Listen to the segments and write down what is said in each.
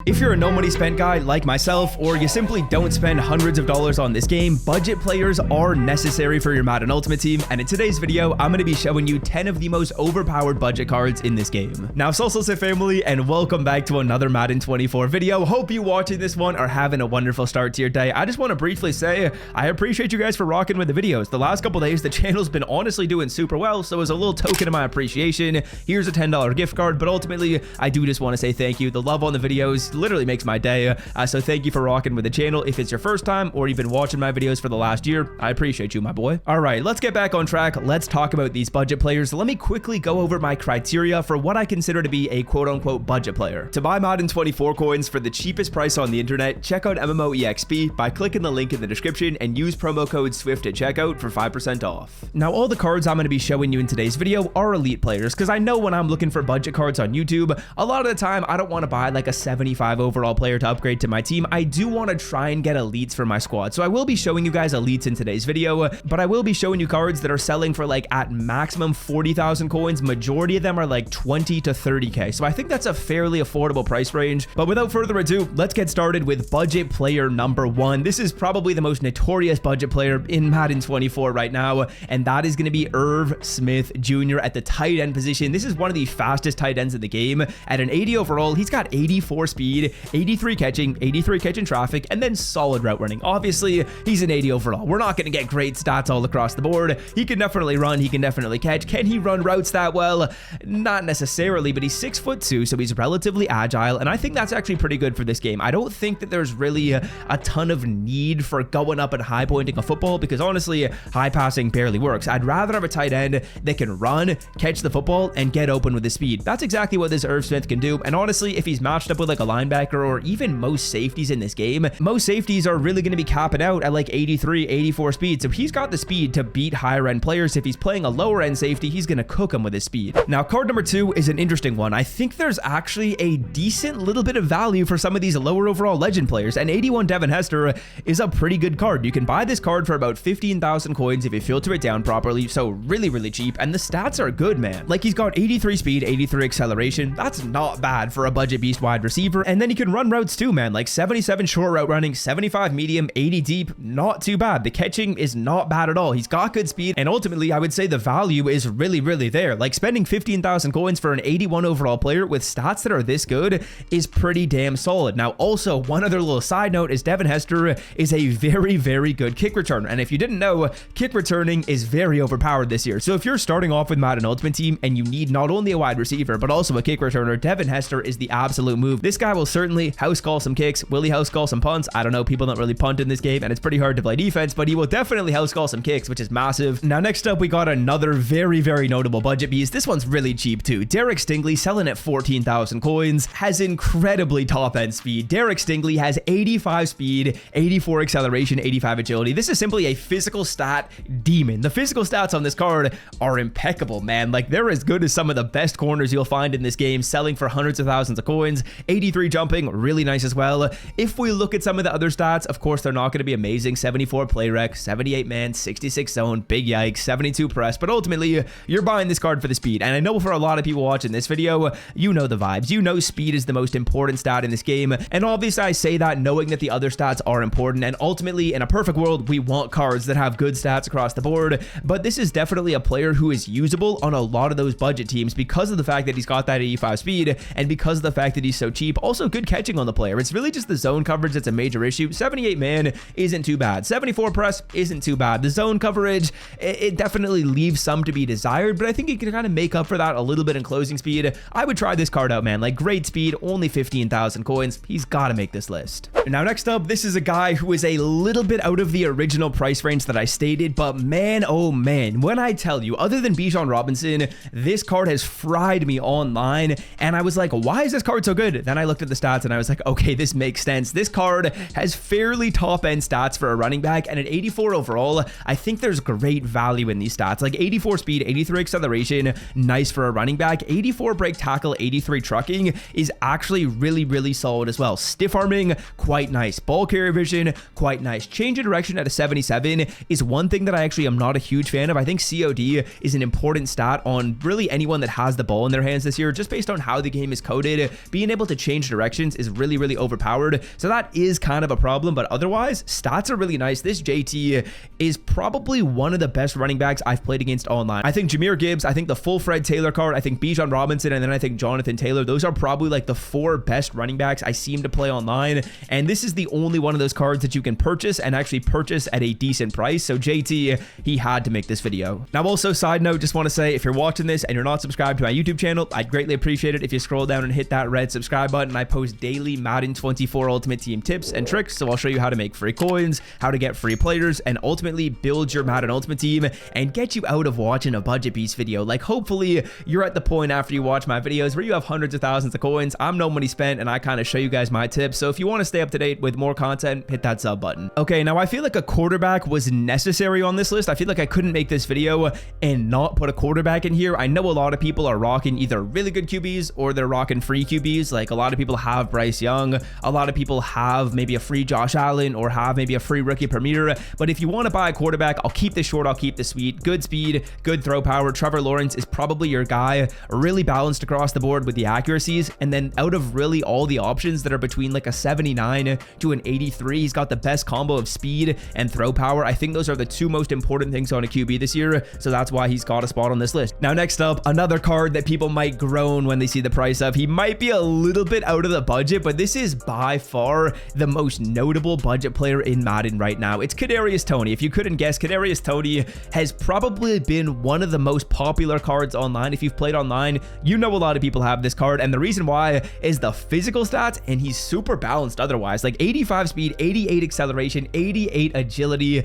If you're a no money spent guy like myself, or you simply don't spend hundreds of dollars on this game, budget players are necessary for your Madden Ultimate Team, and in today's video, I'm going to be showing you 10 of the most overpowered budget cards in this game. Now, Salsa family, and welcome back to another Madden 24 video. Hope you watching this one are having a wonderful start to your day. I just want to briefly say, I appreciate you guys for rocking with the videos. The last couple days, the channel's been honestly doing super well, so as a little token of my appreciation, here's a $10 gift card, but ultimately, I do just want to say thank you. The love on the videos literally makes my day, so thank you for rocking with the channel. If it's your first time or you've been watching my videos for the last year, I appreciate you, my boy. All right, let's get back on track. Let's talk about these budget players. Let me quickly go over my criteria for what I consider to be a quote-unquote budget player. To buy Madden 24 coins for the cheapest price on the internet, check out MMOEXP by clicking the link in the description and use promo code SWIFT at checkout for 5% off. Now, all the cards I'm going to be showing you in today's video are elite players, because I know when I'm looking for budget cards on YouTube, a lot of the time I don't want to buy like a 75 overall player to upgrade to my team. I do want to try and get elites for my squad, so I will be showing you guys elites in today's video, but I will be showing you cards that are selling for like at maximum 40,000 coins. Majority of them are like 20 to 30k, so I think that's a fairly affordable price range. But without further ado, let's get started with budget player number one. This is probably the most notorious budget player in Madden 24 right now, and that is going to be Irv Smith Jr. at the tight end position. This is one of the fastest tight ends in the game. At an 80 overall, he's got 84 speed, 83 catching, 83 catching traffic, and then solid route running. Obviously, he's an 80 overall. We're not going to get great stats all across the board. He can definitely run. He can definitely catch. Can he run routes that well? Not necessarily, but he's 6'2", so he's relatively agile, and I think that's actually pretty good for this game. I don't think that there's really a ton of need for going up and high pointing a football, because honestly, high passing barely works. I'd rather have a tight end that can run, catch the football, and get open with his speed. That's exactly what this Irv Smith can do, and honestly, if he's matched up with like a linebacker or even most safeties in this game, most safeties are really going to be capping out at like 83, 84 speed, so he's got the speed to beat higher end players. If he's playing a lower end safety, he's going to cook him with his speed. Now, card number two is an interesting one. I think there's actually a decent little bit of value for some of these lower overall legend players, and 81 Devin Hester is a pretty good card. You can buy this card for about 15,000 coins if you filter it down properly, so really cheap, and the stats are good, man. Like, he's got 83 speed, 83 acceleration. That's not bad for a budget beast wide receiver, and then he can run routes too, man. Like 77 short route running, 75 medium, 80 deep, not too bad. The catching is not bad at all. He's got good speed, and ultimately I would say the value is really there. Like, spending 15,000 coins for an 81 overall player with stats that are this good is pretty damn solid. Now, also, one other little side note is Devin Hester is a very good kick returner, and if you didn't know, kick returning is very overpowered this year. So if you're starting off with Madden Ultimate Team and you need not only a wide receiver but also a kick returner, Devin Hester is the absolute move. This guy will certainly house call some kicks. Will he house call some punts? I don't know. People don't really punt in this game, and it's pretty hard to play defense, but he will definitely house call some kicks, which is massive. Now, next up, we got another very notable budget beast. This one's really cheap too. Derek Stingley, selling at 14,000 coins, has incredibly top end speed. Derek Stingley has 85 speed, 84 acceleration, 85 agility. This is simply a physical stat demon. The physical stats on this card are impeccable, man. Like, they're as good as some of the best corners you'll find in this game, selling for hundreds of thousands of coins. 83 jumping, really nice as well. If we look at some of the other stats, of course, they're not going to be amazing. 74 play rec, 78 man, 66 zone, big yikes, 72 press, but ultimately, you're buying this card for the speed. And I know for a lot of people watching this video, you know the vibes. You know speed is the most important stat in this game, and obviously I say that knowing that the other stats are important, and ultimately, in a perfect world, we want cards that have good stats across the board, but this is definitely a player who is usable on a lot of those budget teams because of the fact that he's got that 85 speed, and because of the fact that he's so cheap. Also, good catching on the player. It's really just the zone coverage that's a major issue. 78 man isn't too bad. 74 press isn't too bad. The zone coverage, it definitely leaves some to be desired, but I think he can kind of make up for that a little bit in closing speed. I would try this card out, man. Like, great speed, only 15,000 coins. He's got to make this list. Now, next up, this is a guy who is a little bit out of the original price range that I stated, but man, oh man, when I tell you, other than Bijan Robinson, this card has fried me online, and I was like, why is this card so good? Then I looked at the stats and I was like, okay, this makes sense. This card has fairly top end stats for a running back, and at 84 overall, I think there's great value in these stats. Like 84 speed, 83 acceleration, nice for a running back. 84 break tackle, 83 trucking is actually really solid as well. Stiff arming, quite nice. Ball carrier vision, quite nice. Change of direction at a 77 is one thing that I actually am not a huge fan of. I think COD is an important stat on really anyone that has the ball in their hands this year, just based on how the game is coded. Being able to change change directions is really overpowered. So that is kind of a problem, but otherwise, stats are really nice. This JT is probably one of the best running backs I've played against online. I think Jahmyr Gibbs, I think the full Fred Taylor card, I think Bijan Robinson, and then I think Jonathan Taylor. Those are probably like the 4 best running backs I seem to play online. And this is the only one of those cards that you can purchase and actually purchase at a decent price. So JT, he had to make this video. Now, also side note, just want to say, if you're watching this and you're not subscribed to my YouTube channel, I'd greatly appreciate it if you scroll down and hit that red subscribe button. I post daily Madden 24 Ultimate Team tips and tricks. So I'll show you how to make free coins, how to get free players, and ultimately build your Madden Ultimate Team and get you out of watching a budget beast video. Like, hopefully you're at the point after you watch my videos where you have hundreds of thousands of coins. I'm no money spent, and I kind of show you guys my tips. So if you want to stay up to date with more content, hit that sub button. Okay, now I feel like a quarterback was necessary on this list. I feel like I couldn't make this video and not put a quarterback in here. I know a lot of people are rocking either really good QBs or they're rocking free QBs. Like, a lot of people have Bryce Young, a lot of people have maybe a free Josh Allen, or have maybe a free rookie Premier. But if you want to buy a quarterback, I'll keep this short, I'll keep this sweet. Good speed, good throw power. Trevor Lawrence is probably your guy. Really balanced across the board with the accuracies. And then out of really all the options that are between like a 79 to an 83, he's got the best combo of speed and throw power. I think those are the 2 most important things on a QB this year. So that's why he's got a spot on this list. Now, next up, another card that people might groan when they see the price of. He might be a little bit out of the budget, but this is by far the most notable budget player in Madden right now. It's Kadarius Toney. If you couldn't guess, Kadarius Toney has probably been one of the most popular cards online. If you've played online, you know a lot of people have this card, and the reason why is the physical stats, and he's super balanced otherwise. Like 85 speed, 88 acceleration, 88 agility.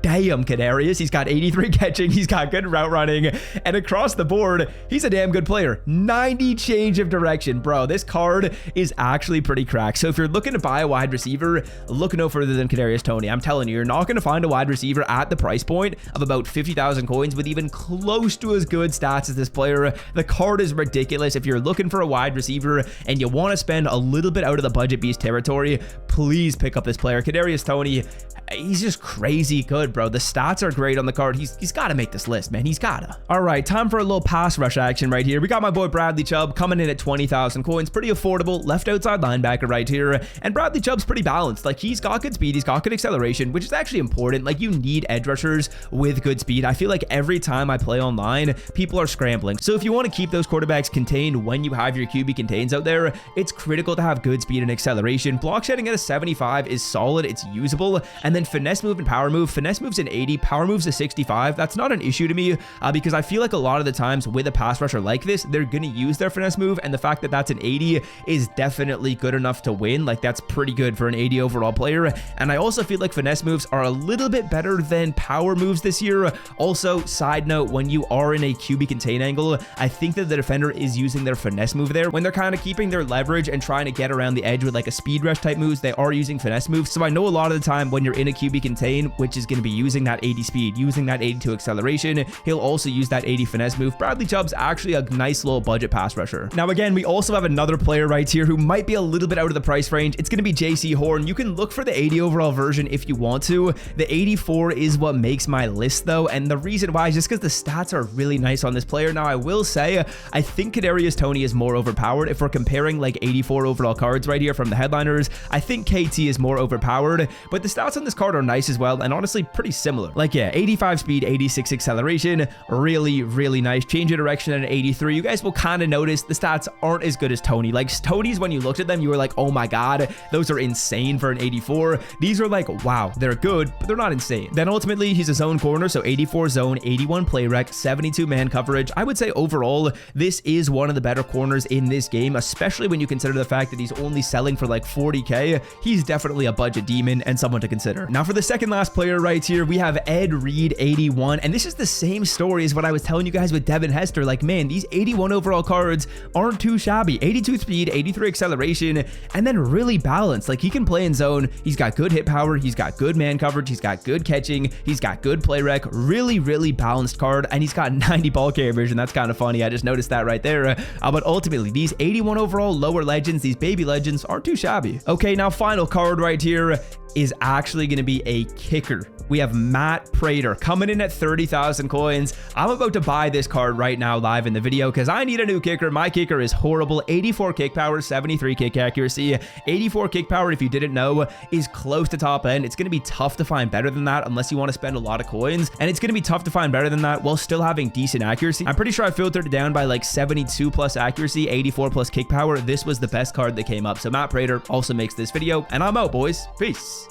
Damn, Kadarius. He's got 83 catching. He's got good route running. And across the board, he's a damn good player. 90 change of direction. Bro, this card is actually pretty cracked. So if you're looking to buy a wide receiver, look no further than Kadarius Toney. I'm telling you, you're not going to find a wide receiver at the price point of about 50,000 coins with even close to as good stats as this player. The card is ridiculous. If you're looking for a wide receiver and you want to spend a little bit out of the budget beast territory, please pick up this player. Kadarius Toney, he's just crazy good, bro. The stats are great on the card. He's got to make this list, man. He's gotta. All right, time for a little pass rush action right here. We got my boy Bradley Chubb coming in at 20,000 coins. Pretty affordable. Left outside linebacker right here. And Bradley Chubb's pretty balanced. Like, he's got good speed. He's got good acceleration, which is actually important. Like, you need edge rushers with good speed. I feel like every time I play online, people are scrambling. So if you want to keep those quarterbacks contained when you have your QB contains out there, it's critical to have good speed and acceleration. Block shedding at a 75 is solid. It's usable. And then finesse move and power move. Finesse move's an 80, power move's a 65. That's not an issue to me because I feel like a lot of the times with a pass rusher like this, they're going to use their finesse move, and the fact that that's an 80 is definitely good enough to win. Like, that's pretty good for an 80 overall player. And I also feel like finesse moves are a little bit better than power moves this year. Also, side note, when you are in a QB contain angle, I think that the defender is using their finesse move there. When they're kind of keeping their leverage and trying to get around the edge with like a speed rush type moves, they are using finesse moves. So I know a lot of the time when you're in a QB contain, which is going to be using that 80 speed, using that 82 acceleration, he'll also use that 80 finesse move. Bradley Chubb's actually a nice little budget pass rusher. Now, again, we also have another player right here who might be a little bit out of the price range. It's going to be JC Horn. You can look for the 80 overall version if you want to. The 84 is what makes my list though, and the reason why is just because the stats are really nice on this player. Now, I will say, I think Kadarius Toney is more overpowered. If we're comparing like 84 overall cards right here from the headliners, I think KT is more overpowered, but the stats on this card are nice as well, and honestly pretty similar. Like, yeah, 85 speed, 86 acceleration, really nice. Change of direction at an 83. You guys will kind of notice the stats aren't as good as Toney. Like, Toney's, when you looked at them, you were like, oh my god, those are insane for an 84. These are like, wow, they're good, but they're not insane. Then ultimately, he's a zone corner, so 84 zone, 81 play rec, 72 man coverage. I would say overall, this is one of the better corners in this game, especially when you consider the fact that he's only selling for like 40k. He's definitely a budget demon and someone to consider. Now, for the second last player right here, we have Ed Reed, 81, and this is the same story as what I was telling you guys with Devin Hester. Like, man, these 81 overall cards aren't too shabby. 82 speed, 83 acceleration, and then really balanced. Like, he can play in zone. He's got good hit power. He's got good man coverage. He's got good catching. He's got good play rec. Really balanced card, and he's got 90 ball carrier vision. That's kind of funny. I just noticed that right there. But ultimately, these 81 overall lower legends, these baby legends, aren't too shabby. Okay, now final card right here is actually going going to be a kicker. We have Matt Prater coming in at 30,000 coins. I'm about to buy this card right now live in the video because I need a new kicker. My kicker is horrible. 84 kick power, 73 kick accuracy. 84 kick power, if you didn't know, is close to top end. It's going to be tough to find better than that unless you want to spend a lot of coins. And it's going to be tough to find better than that while still having decent accuracy. I'm pretty sure I filtered it down by like 72 plus accuracy, 84 plus kick power. This was the best card that came up. So Matt Prater also makes this video, and I'm out, boys. Peace.